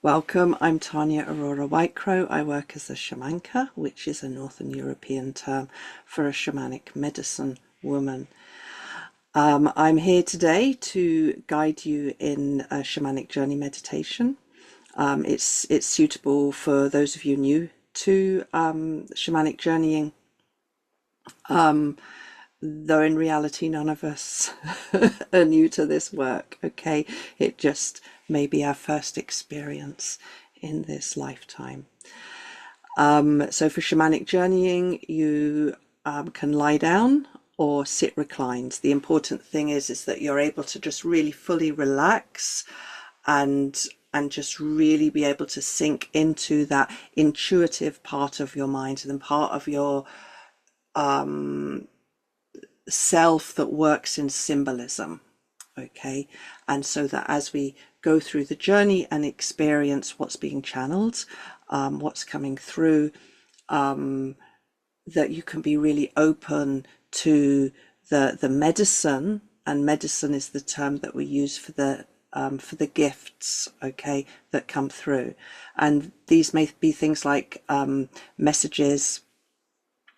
Welcome, I'm Tania Aurora Whitecrow. I work as a shamanka, which is a Northern European term for a shamanic medicine woman. I'm here today to guide you in a shamanic journey meditation. It's suitable for those of you new to shamanic journeying, though in reality none of us are new to this work. Okay, it just may be our first experience in this lifetime. So for shamanic journeying, you can lie down or sit reclined. The important thing is that you're able to just really fully relax and just really be able to sink into that intuitive part of your mind and part of your self that works in symbolism. Okay, and so that as we go through the journey and experience what's being channeled, what's coming through, that you can be really open to the medicine. And medicine is the term that we use for the gifts, okay, that come through. And these may be things like messages,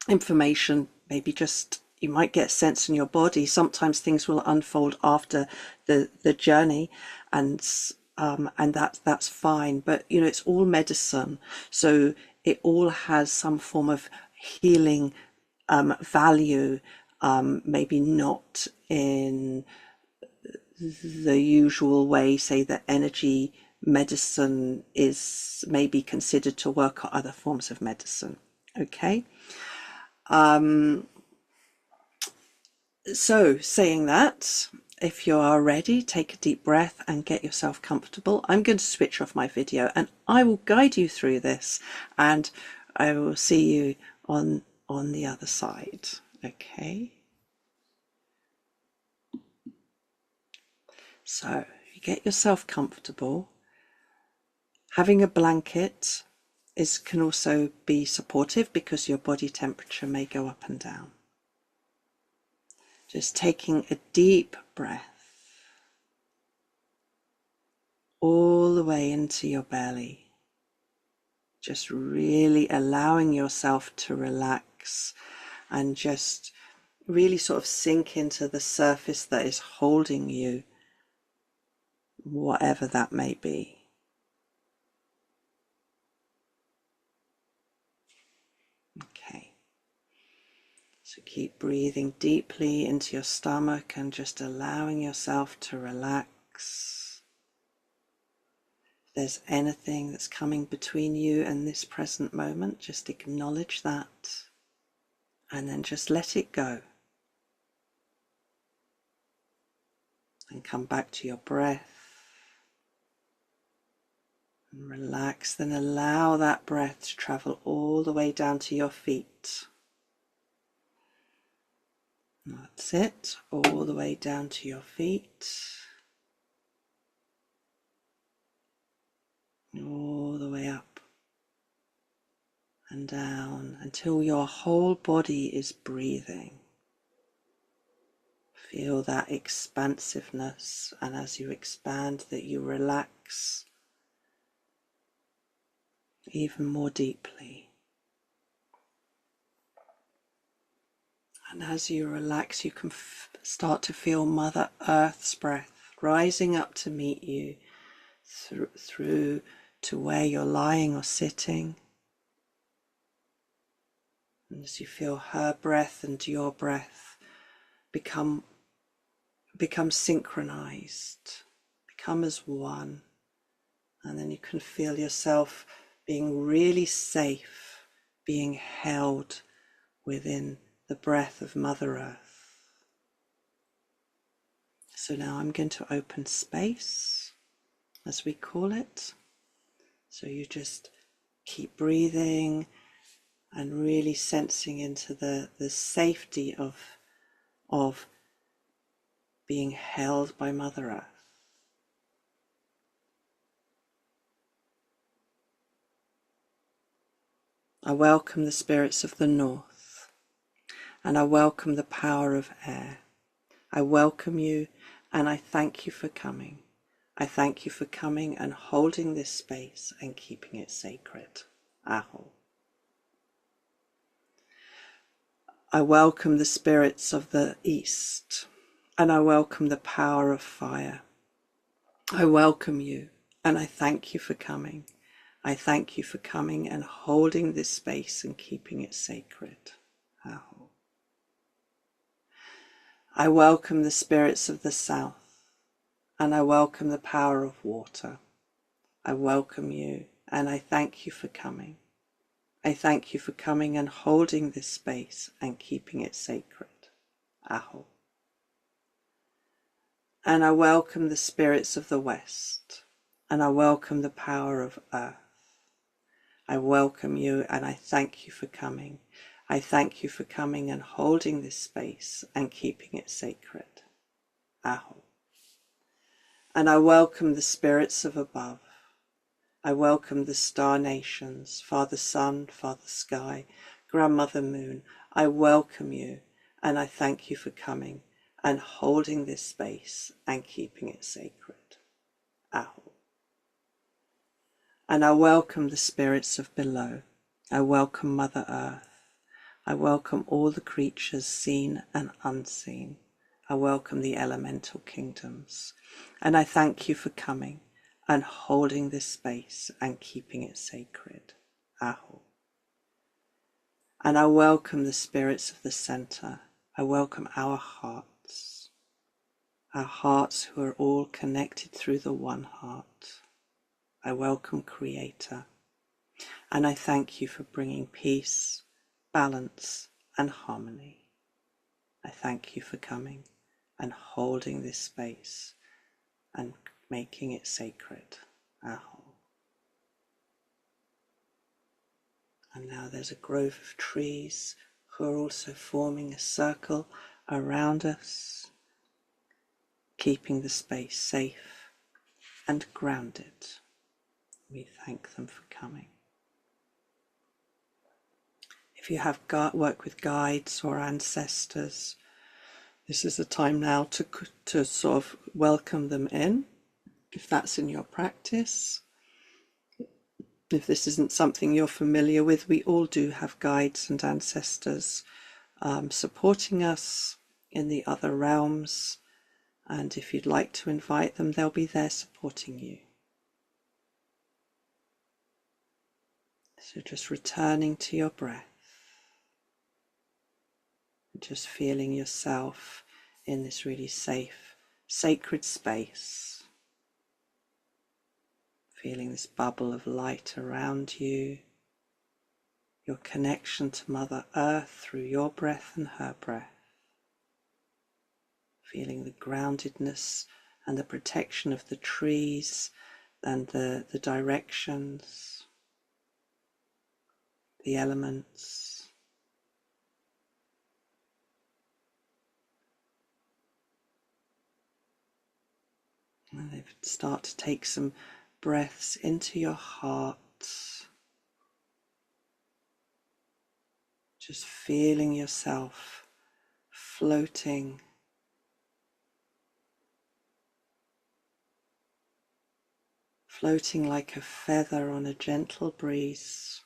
information, maybe just you might get a sense in your body. Sometimes things will unfold after the journey, and that's fine. But you know, it's all medicine, so it all has some form of healing value. Maybe not in the usual way, say that energy medicine is maybe considered to work, or other forms of medicine. Okay. So saying that, if you are ready, take a deep breath and get yourself comfortable. I'm going to switch off my video and I will guide you through this, and I will see you on the other side. Okay. So you get yourself comfortable. Having a blanket can also be supportive because your body temperature may go up and down. Just taking a deep breath all the way into your belly. Just really allowing yourself to relax and just really sort of sink into the surface that is holding you, whatever that may be. Okay. So keep breathing deeply into your stomach and just allowing yourself to relax. If there's anything that's coming between you and this present moment, just acknowledge that and then just let it go. And come back to your breath. And relax, then allow that breath to travel all the way down to your feet. That's it, all the way down to your feet, all the way up and down until your whole body is breathing. Feel that expansiveness, and as you expand, that you relax even more deeply. And as you relax, you can start to feel Mother Earth's breath rising up to meet you through to where you're lying or sitting. And as you feel her breath and your breath become synchronized, become as one. And then you can feel yourself being really safe, being held within the breath of Mother Earth. So now I'm going to open space, as we call it. So you just keep breathing and really sensing into the safety of being held by Mother Earth. I welcome the spirits of the north, and I welcome the power of air. I welcome you and I thank you for coming. I thank you for coming and holding this space and keeping it sacred. Aho. I welcome the spirits of the East, and I welcome the power of fire. I welcome you, and I thank you for coming. I thank you for coming and holding this space and keeping it sacred. Aho. I welcome the spirits of the South, and I welcome the power of water. I welcome you, and I thank you for coming. I thank you for coming and holding this space and keeping it sacred. Aho. And I welcome the spirits of the West, and I welcome the power of Earth. I welcome you, and I thank you for coming. I thank you for coming and holding this space and keeping it sacred. Aho. And I welcome the spirits of above. I welcome the star nations, Father Sun, Father Sky, Grandmother Moon. I welcome you, and I thank you for coming and holding this space and keeping it sacred. Aho. And I welcome the spirits of below. I welcome Mother Earth. I welcome all the creatures seen and unseen. I welcome the elemental kingdoms. And I thank you for coming and holding this space and keeping it sacred. Aho. And I welcome the spirits of the center. I welcome our hearts who are all connected through the one heart. I welcome Creator, and I thank you for bringing peace, balance, and harmony. I thank you for coming and holding this space and making it sacred. Aho. And now there's a grove of trees who are also forming a circle around us, keeping the space safe and grounded. We thank them for coming. If you have work with guides or ancestors, this is the time now to sort of welcome them in, if that's in your practice. If this isn't something you're familiar with, we all do have guides and ancestors supporting us in the other realms. And if you'd like to invite them, they'll be there supporting you. So just returning to your breath. Just feeling yourself in this really safe, sacred space. Feeling this bubble of light around you. Your connection to Mother Earth through your breath and her breath. Feeling the groundedness and the protection of the trees and the directions, the elements. And then start to take some breaths into your heart. Just feeling yourself floating. Floating like a feather on a gentle breeze.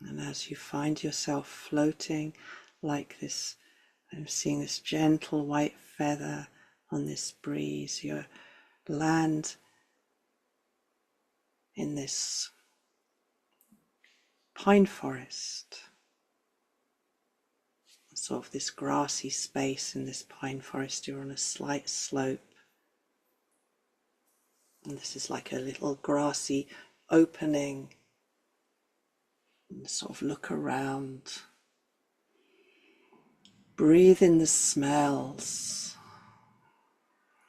And as you find yourself floating like this, I'm seeing this gentle white feather on this breeze, you land in this pine forest, sort of this grassy space in this pine forest. You're on a slight slope, and this is like a little grassy opening. And sort of look around, breathe in the smells.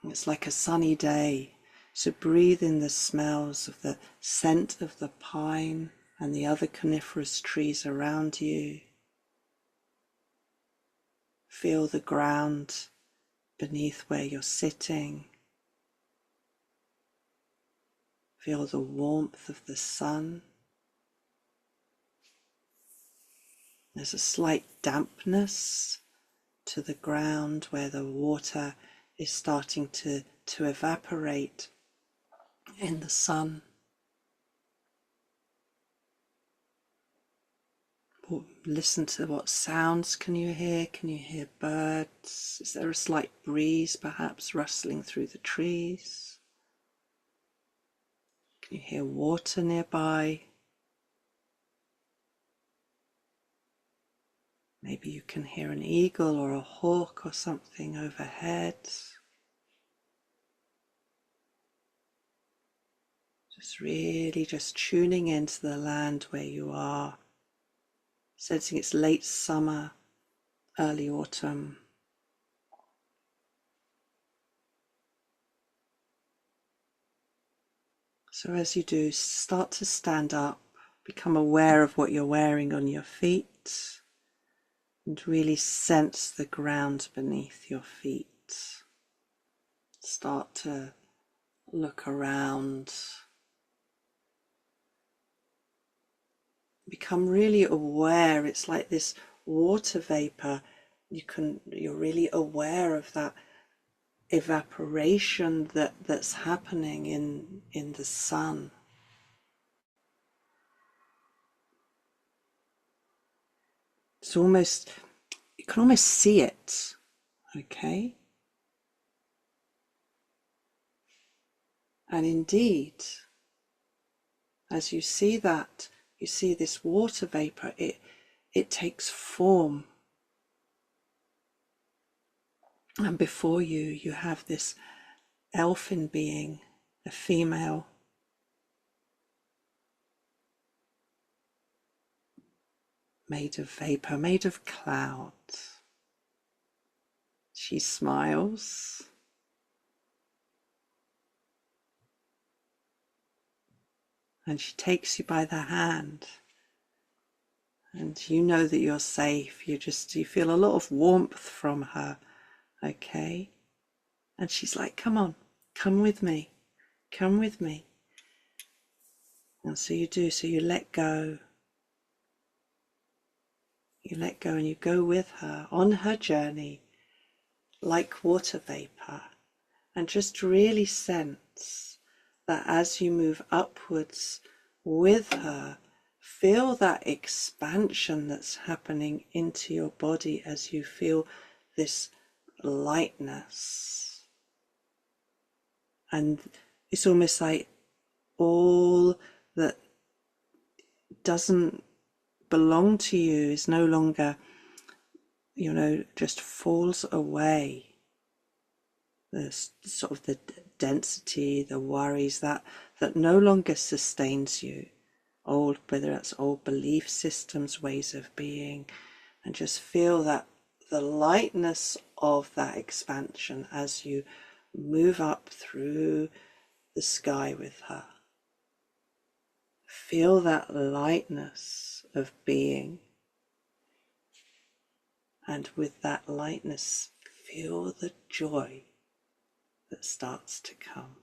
It's like a sunny day, so breathe in the smells of the scent of the pine and the other coniferous trees around you. Feel the ground beneath where you're sitting. Feel the warmth of the sun. There's a slight dampness to the ground where the water is starting to evaporate in the sun. Listen to what sounds can you hear? Can you hear birds? Is there a slight breeze perhaps rustling through the trees? Can you hear water nearby? Maybe you can hear an eagle or a hawk or something overhead. Just really just tuning into the land where you are, sensing it's late summer, early autumn. So as you do, start to stand up, become aware of what you're wearing on your feet, and really sense the ground beneath your feet. Start to look around. Become really aware. It's like this water vapor. You're really aware of that evaporation that's happening in the sun. It's almost, you can almost see it, okay? And indeed, as you see that, you see this water vapor, it takes form. And before you, you have this elfin being, a female, made of vapor, made of clouds. She smiles. And she takes you by the hand. And you know that you're safe. You feel a lot of warmth from her. Okay? And she's like, come on, come with me. Come with me. And so you do. So you let go. You let go and you go with her on her journey like water vapor. And just really sense that as you move upwards with her, feel that expansion that's happening into your body as you feel this lightness. And it's almost like all that doesn't belong to you is no longer, just falls away. The sort of the density, the worries that no longer sustains you. Whether that's old belief systems, ways of being, and just feel that the lightness of that expansion as you move up through the sky with her. Feel that lightness of being, and with that lightness, feel the joy that starts to come.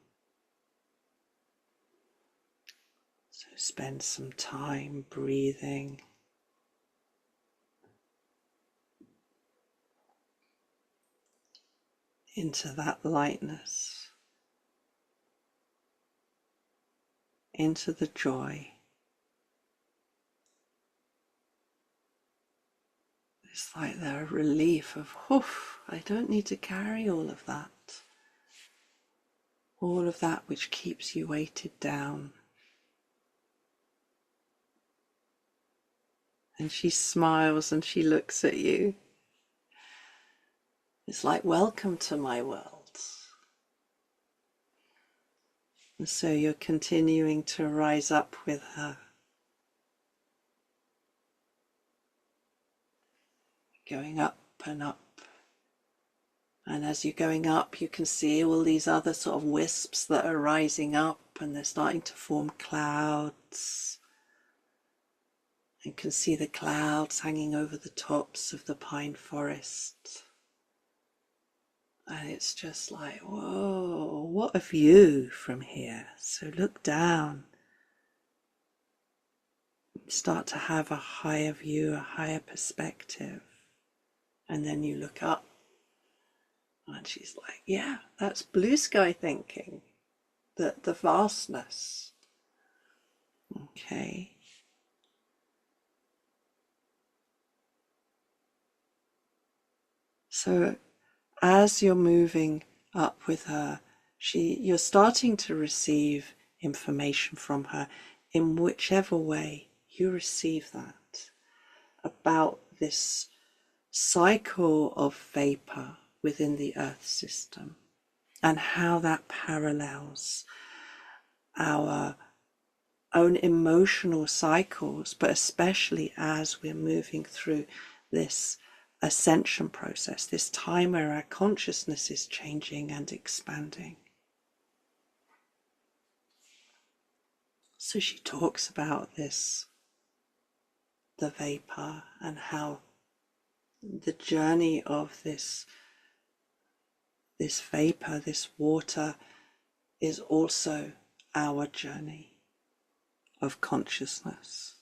So spend some time breathing. Into that lightness, into the joy. It's like the relief of, I don't need to carry all of that which keeps you weighted down. And she smiles and she looks at you. It's like, welcome to my world. And so you're continuing to rise up with her. Going up and up. And as you're going up, you can see all these other sort of wisps that are rising up, and they're starting to form clouds. You can see the clouds hanging over the tops of the pine forest. And it's just like, whoa, what a view from here. So look down. start to have a higher view, a higher perspective. And then you look up and she's like, yeah, that's blue sky thinking, the vastness. Okay. So as you're moving up with her, you're starting to receive information from her in whichever way you receive that, about this cycle of vapour within the Earth system and how that parallels our own emotional cycles, but especially as we're moving through this ascension process, this time where our consciousness is changing and expanding. So she talks about this, the vapour, and how the journey of this vapour, this water, is also our journey of consciousness.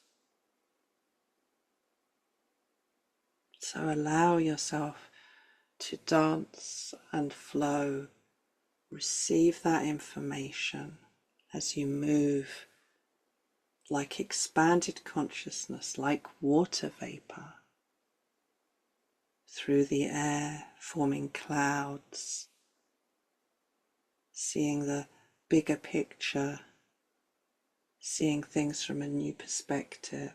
So allow yourself to dance and flow, receive that information as you move like expanded consciousness, like water vapour, through the air, forming clouds, seeing the bigger picture, seeing things from a new perspective.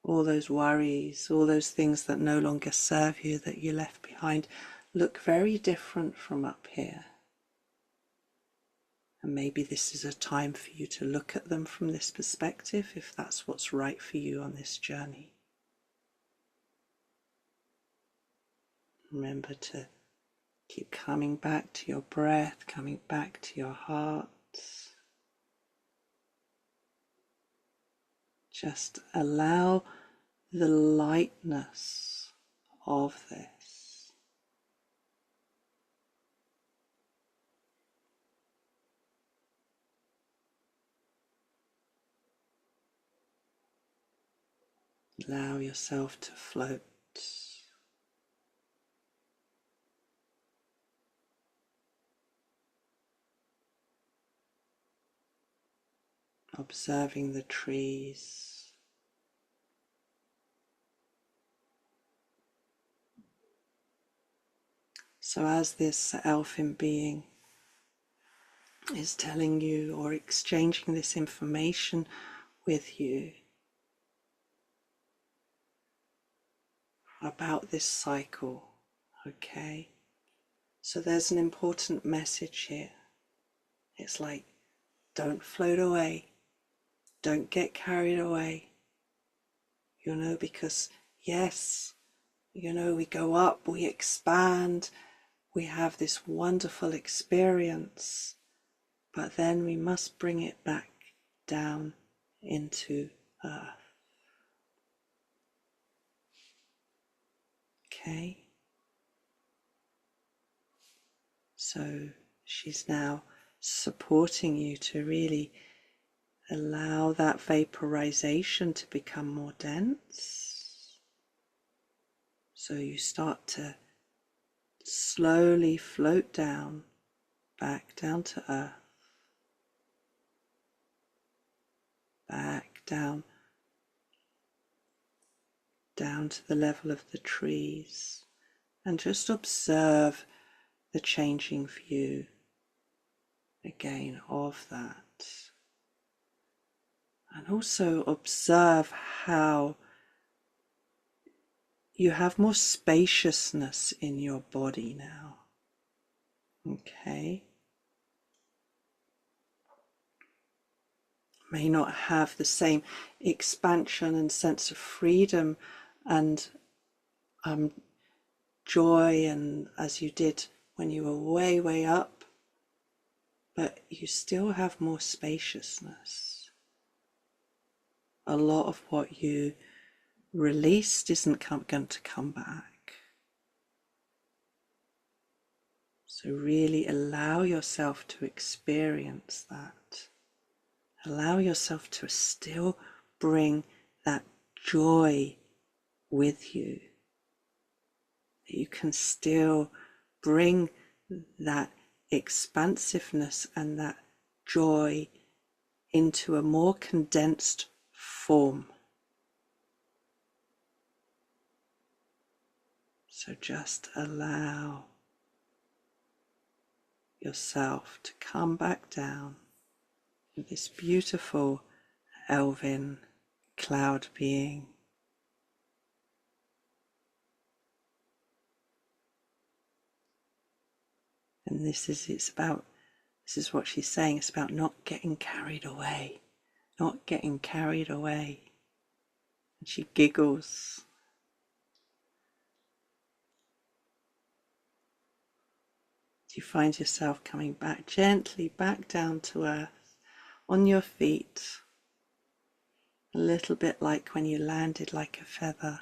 All those worries, all those things that no longer serve you, that you left behind, look very different from up here. And maybe this is a time for you to look at them from this perspective, if that's what's right for you on this journey. Remember to keep coming back to your breath, coming back to your heart. Just allow the lightness of this. Allow yourself to float. Observing the trees. So as this elfin being is telling you or exchanging this information with you about this cycle, okay? So there's an important message here. It's like, don't float away. Don't get carried away, because yes, we go up, we expand, we have this wonderful experience, but then we must bring it back down into earth. Okay? So she's now supporting you to really allow that vaporization to become more dense. So you start to slowly float down, back down to earth, back down to the level of the trees, and just observe the changing view again of that. And also observe how you have more spaciousness in your body now. Okay? May not have the same expansion and sense of freedom and joy and as you did when you were way, way up, but you still have more spaciousness. A lot of what you released isn't going to come back. So really allow yourself to experience that Allow yourself to still bring that joy with you. You can still bring that expansiveness and that joy into a more condensed form. So just allow yourself to come back down in this beautiful Elfin Cloud Being. And this is what she's saying, it's about not getting carried away, not getting carried away. And she giggles. You find yourself coming back gently back down to earth on your feet, a little bit like when you landed like a feather.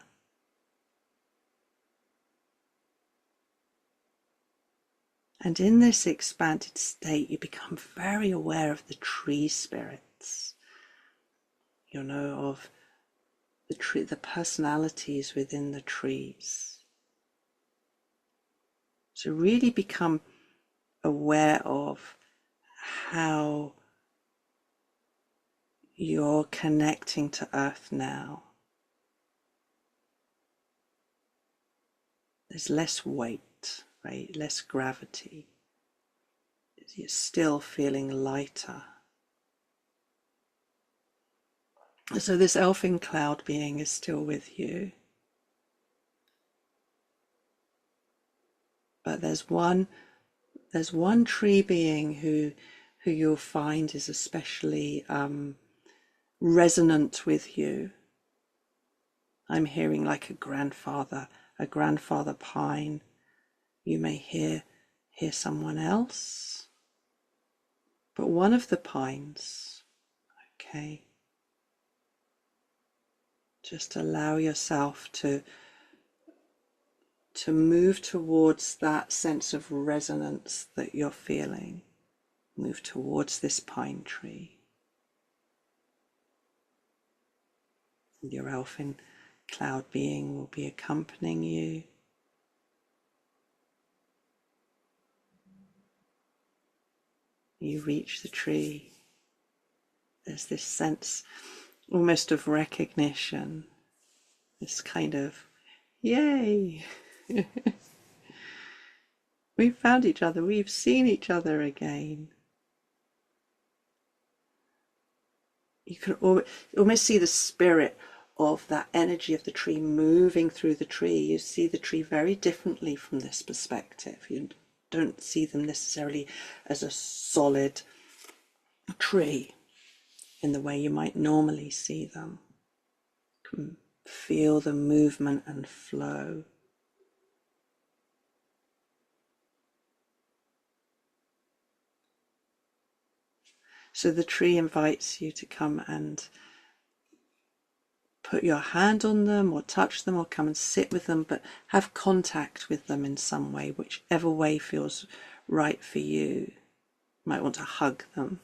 And in this expanded state, you become very aware of the tree spirits, you know, of the personalities within the trees. So really become aware of how you're connecting to earth now. There's less weight, right? Less gravity. You're still feeling lighter. So this Elfin Cloud Being is still with you. But there's one tree being who you'll find is especially resonant with you. I'm hearing like a grandfather pine. You may hear someone else, but one of the pines, okay? Just allow yourself to move towards that sense of resonance that you're feeling. Move towards this pine tree. Your Elfin Cloud Being will be accompanying you. You reach the tree. There's this sense almost of recognition, this kind of, yay! We've found each other, we've seen each other again. You can almost see the spirit of that energy of the tree moving through the tree. You see the tree very differently from this perspective. You don't see them necessarily as a solid tree in the way you might normally see them. You can feel the movement and flow. So the tree invites you to come and put your hand on them or touch them or come and sit with them, but have contact with them in some way, whichever way feels right for you. You might want to hug them.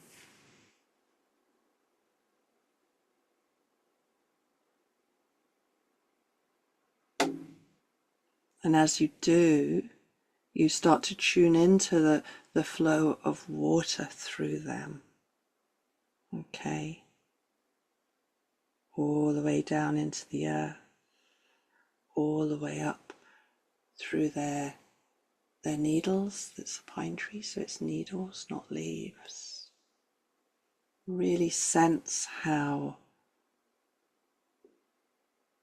And as you do, you start to tune into the flow of water through them. Okay. All the way down into the earth, all the way up through their needles. That's a pine tree, so it's needles, not leaves. Really sense how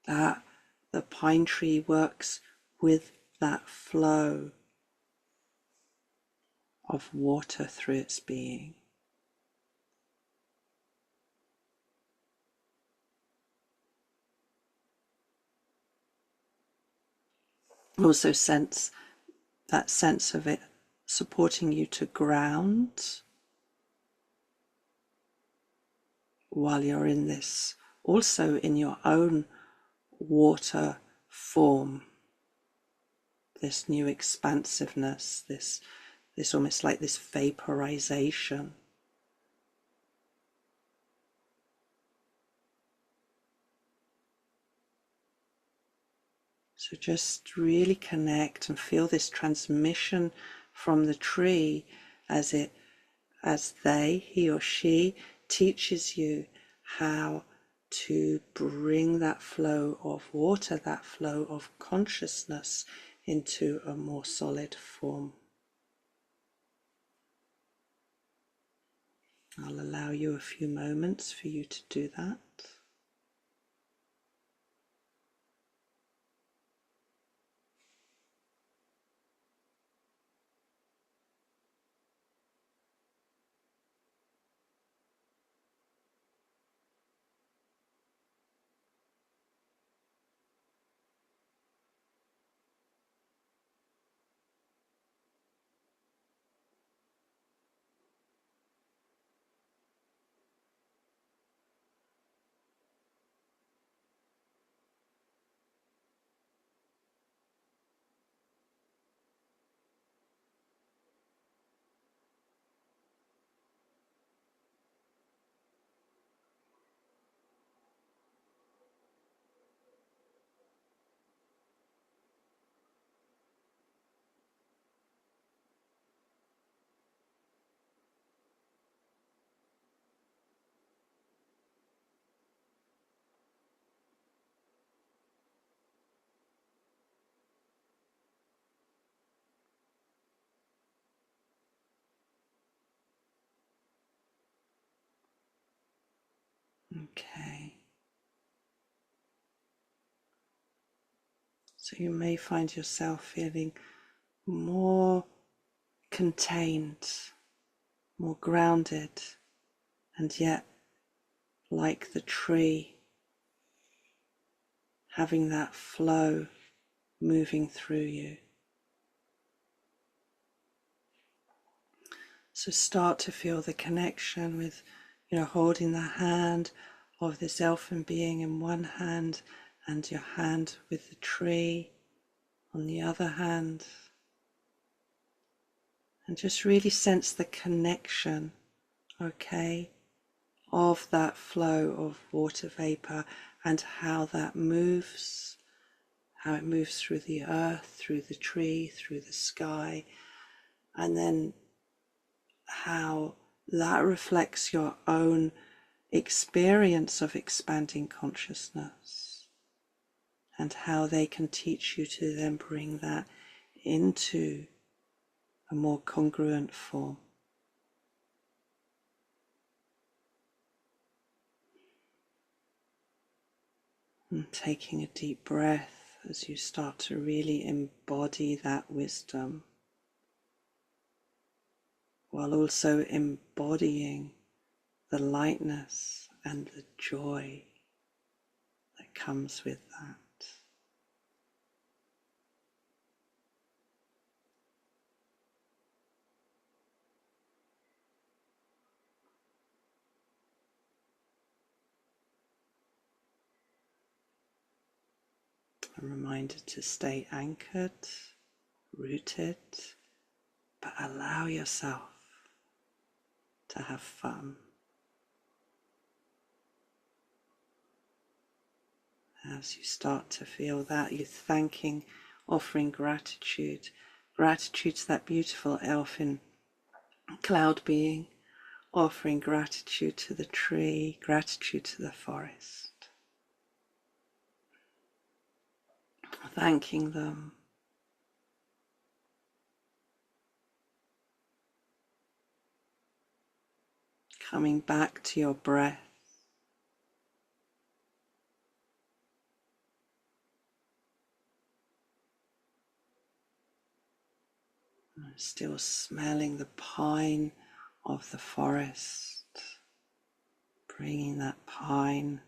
the pine tree works with that flow of water through its being. Also sense that sense of it supporting you to ground while you're in this, also in your own water form, this new expansiveness, this almost like this vaporization. So just really connect and feel this transmission from the tree as he or she teaches you how to bring that flow of water, that flow of consciousness into a more solid form. I'll allow you a few moments for you to do that. Okay. So you may find yourself feeling more contained, more grounded, and yet like the tree, having that flow moving through you. So start to feel the connection with, holding the hand of this elfin being in one hand and your hand with the tree on the other hand. And just really sense the connection, okay, of that flow of water vapor and how that moves, how it moves through the earth, through the tree, through the sky, and then how that reflects your own experience of expanding consciousness and how they can teach you to then bring that into a more congruent form. And taking a deep breath as you start to really embody that wisdom, while also embodying the lightness and the joy that comes with that. A reminder to stay anchored, rooted, but allow yourself to have fun. As you start to feel that, you're thanking, offering gratitude, gratitude to that beautiful elfin cloud being, offering gratitude to the tree, gratitude to the forest, thanking them. Coming back to your breath. Still smelling the pine of the forest, bringing that pine,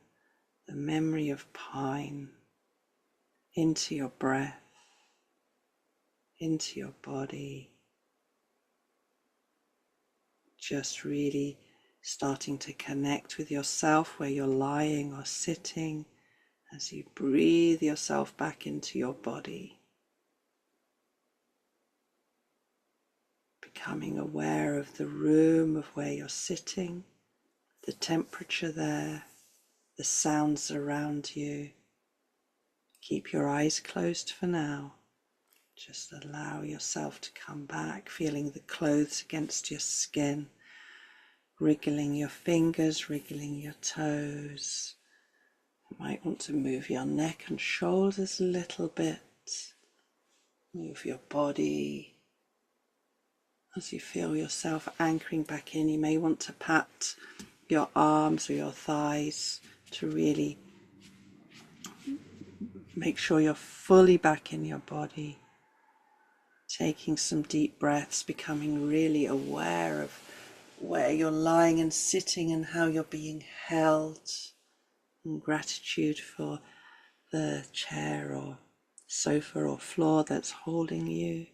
the memory of pine, into your breath, into your body. Just really starting to connect with yourself where you're lying or sitting as you breathe yourself back into your body. Becoming aware of the room of where you're sitting, the temperature there, the sounds around you, Keep your eyes closed for now. Just allow yourself to come back, feeling the clothes against your skin, wriggling your fingers, wriggling your toes. You might want to move your neck and shoulders a little bit. Move your body. As you feel yourself anchoring back in, you may want to pat your arms or your thighs to really make sure you're fully back in your body. Taking some deep breaths, becoming really aware of where you're lying and sitting and how you're being held. And gratitude for the chair or sofa or floor that's holding you,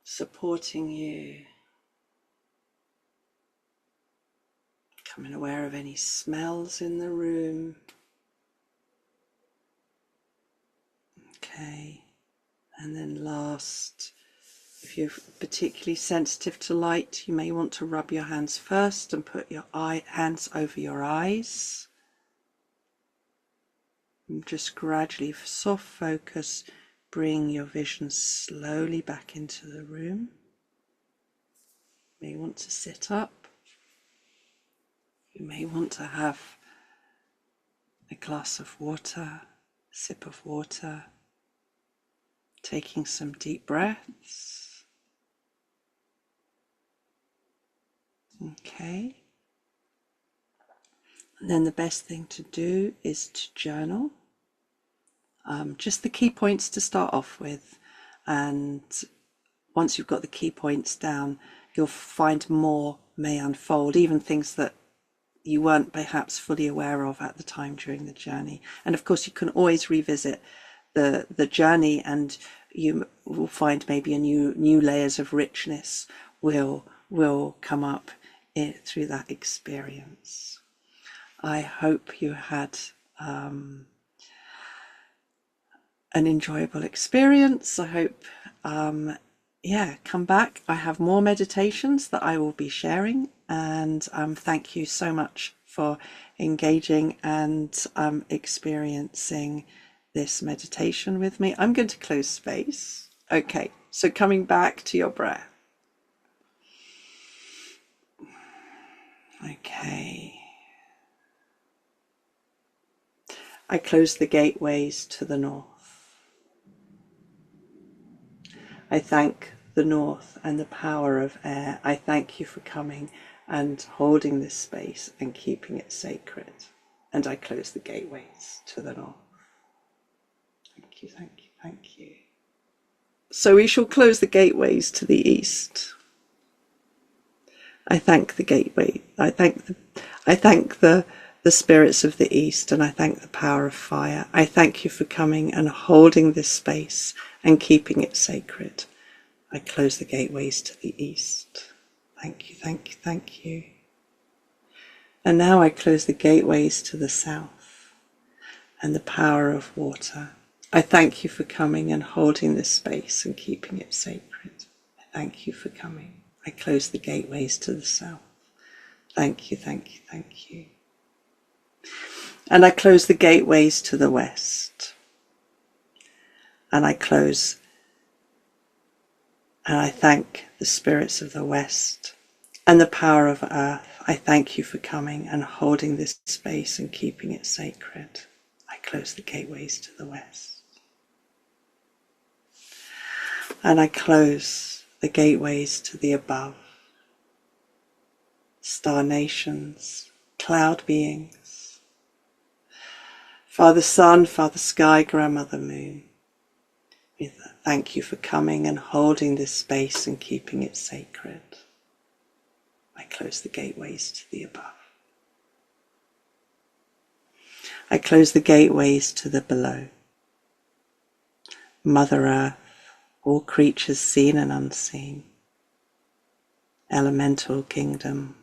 supporting you. Becoming aware of any smells in the room. Okay. And then last, if you're particularly sensitive to light, you may want to rub your hands first and put your hands over your eyes. And just gradually, soft focus, bring your vision slowly back into the room. You may want to sit up. You may want to have a glass of water, a sip of water. Taking some deep breaths. Okay. And then the best thing to do is to journal. Just the key points to start off with. And once you've got the key points down, you'll find more may unfold, even things that you weren't perhaps fully aware of at the time during the journey. And of course, you can always revisit the journey, and you will find maybe a new layers of richness will come up through that experience. I hope you had an enjoyable experience. I hope come back. I have more meditations that I will be sharing, and thank you so much for engaging and experiencing this meditation with me. I'm going to close space. Okay, so coming back to your breath. Okay. I close the gateways to the north. I thank the north and the power of air. I thank you for coming and holding this space and keeping it sacred. And I close the gateways to the north. Thank you, thank you, thank you. So we shall close the gateways to the east. I thank the gateway. I thank the spirits of the east, and I thank the power of fire. I thank you for coming and holding this space and keeping it sacred. I close the gateways to the east. Thank you, thank you, thank you. And now I close the gateways to the south and the power of water. I thank you for coming and holding this space and keeping it sacred. I thank you for coming. I close the gateways to the south. Thank you, thank you, thank you. And I close the gateways to the west. And I close, and I thank the spirits of the west and the power of earth. I thank you for coming and holding this space and keeping it sacred. I close the gateways to the west. And I close the gateways to the above. Star nations, cloud beings, Father Sun, Father Sky, Grandmother Moon. We thank you for coming and holding this space and keeping it sacred. I close the gateways to the above. I close the gateways to the below. Mother Earth, all creatures seen and unseen. Elemental kingdom,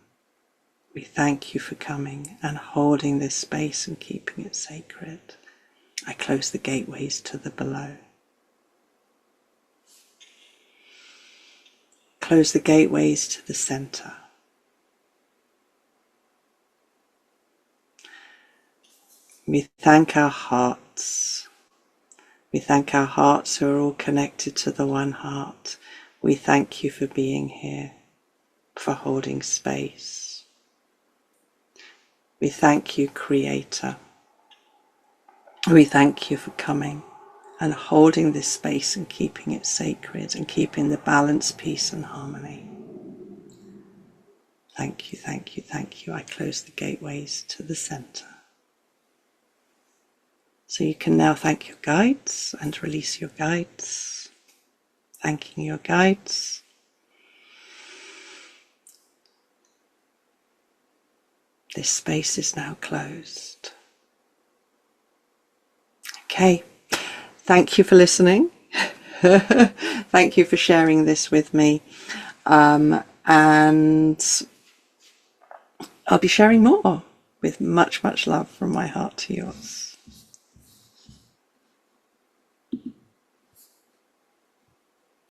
we thank you for coming and holding this space and keeping it sacred. I close the gateways to the below. Close the gateways to the center. We thank our hearts. We thank our hearts who are all connected to the one heart. We thank you for being here, for holding space. We thank you, Creator. We thank you for coming and holding this space and keeping it sacred and keeping the balance, peace and harmony. Thank you, thank you, thank you. I close the gateways to the center. So you can now thank your guides and release your guides. Thanking your guides. This space is now closed. Okay, thank you for listening. Thank you for sharing this with me. And I'll be sharing more with much, much love from my heart to yours.